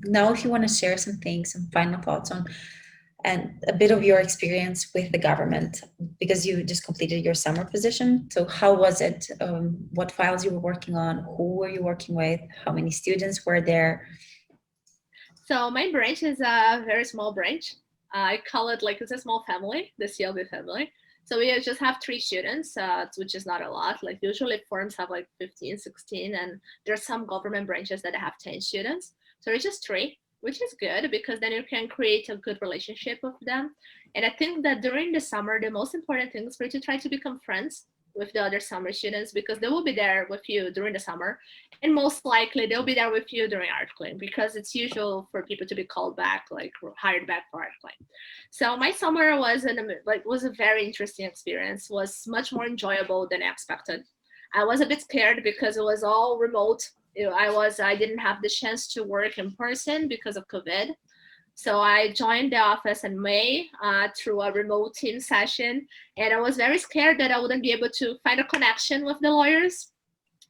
now if you want to share some things, some final thoughts on and a bit of your experience with the government, because you just completed your summer position. So how was it? What files you were working on? Who were you working with? How many students were there? So my branch is a very small branch. I call it like it's a small family, the CLB family. So we just have 3 students, which is not a lot. Like usually firms have like 15, 16, and there's some government branches that have 10 students. So it's just 3, which is good because then you can create a good relationship with them. And I think that during the summer, the most important thing is for you to try to become friends with the other summer students because they will be there with you during the summer, and most likely they'll be there with you during art claim because it's usual for people to be called back, like hired back for art claim. So my summer was a very interesting experience. Was much more enjoyable than I expected. I was a bit scared because it was all remote. I didn't have the chance to work in person because of COVID. So I joined the office in May through a remote team session, and I was very scared that I wouldn't be able to find a connection with the lawyers,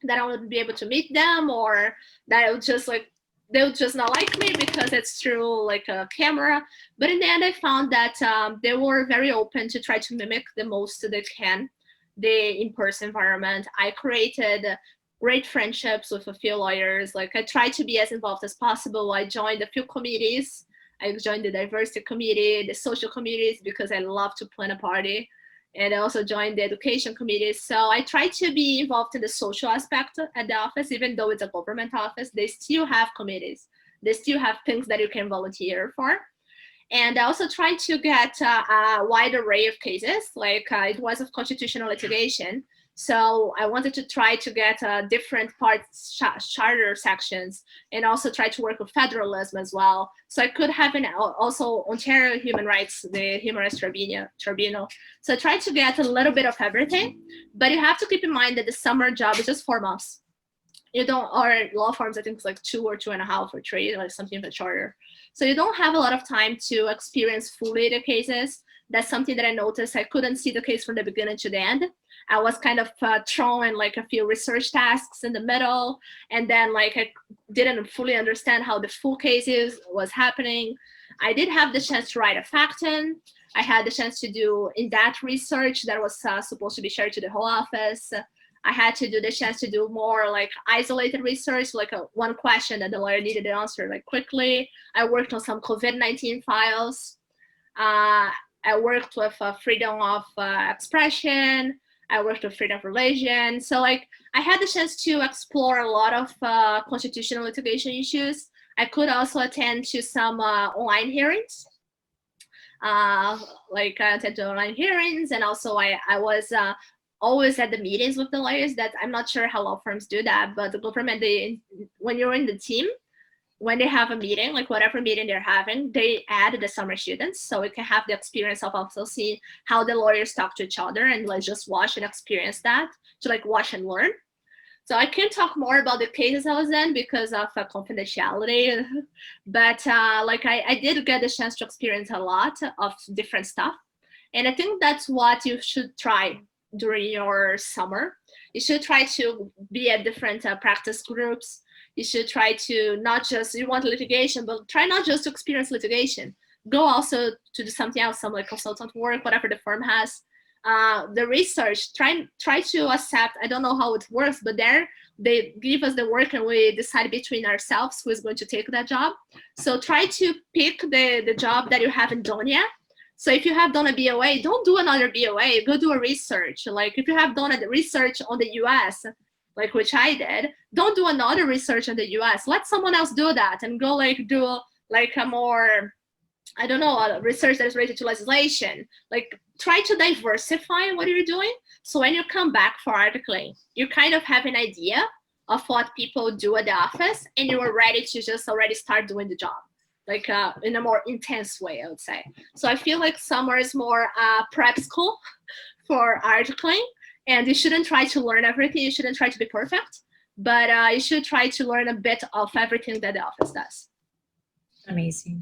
that I wouldn't be able to meet them, or that it would just like they would just not like me because it's through like a camera. But in the end, I found that they were very open to try to mimic the most they can the in-person environment. I created great friendships with a few lawyers. Like I tried to be as involved as possible. I joined a few committees. I joined the diversity committee, the social committees, because I love to plan a party. And I also joined the education committees. So I try to be involved in the social aspect at the office, even though it's a government office, they still have committees. They still have things that you can volunteer for. And I also tried to get a wide array of cases, like it was of constitutional litigation. So I wanted to try to get different parts, charter sections, and also try to work with federalism as well. So I could have also Ontario Human Rights, the Human Rights Tribunal. So I tried to get a little bit of everything, but you have to keep in mind that the summer job is just 4 months. You don't, or law firms, I think it's like 2 or 2.5 or 3, like something of a charter. So you don't have a lot of time to experience fully the cases. That's something that I noticed. I couldn't see the case from the beginning to the end. I was kind of thrown in like a few research tasks in the middle, and then like I didn't fully understand how the full cases was happening. I did have the chance to write a fact-in. I had the chance to do in-depth research that was supposed to be shared to the whole office. I had to do the chance to do more like isolated research, like one question that the lawyer needed to answer like quickly. I worked on some COVID-19 files. I worked with freedom of expression. I worked with freedom of religion. So like I had the chance to explore a lot of constitutional litigation issues. I could also attend to some online hearings. Like I attended online hearings, and also I was always at the meetings with the lawyers. That I'm not sure how law firms do that, but the government, when you're in the team, when they have a meeting, like whatever meeting they're having, they add the summer students, so we can have the experience of also seeing how the lawyers talk to each other, and let's just watch and experience that, to like watch and learn. So I can't talk more about the cases I was in because of confidentiality, but like I did get the chance to experience a lot of different stuff. And I think that's what you should try during your summer. You should try to be at different practice groups. You should try to not just, you want litigation, but try not just to experience litigation. Go also to do something else, some like consultant work, whatever the firm has. The research, try to accept, I don't know how it works, but there they give us the work and we decide between ourselves who is going to take that job. So try to pick the job that you haven't done yet. So if you have done a BOA, don't do another BOA, go do a research. Like if you have done a research on the US, like which I did, don't do another research on the US. Let someone else do that and go like do like a more, I don't know, a research that is related to legislation. Like try to diversify what you're doing. So when you come back for articling, you kind of have an idea of what people do at the office and you are ready to just already start doing the job. Like in a more intense way, I would say. So I feel like summer is more prep school for articling, and you shouldn't try to learn everything. You shouldn't try to be perfect, but you should try to learn a bit of everything that the office does. Amazing.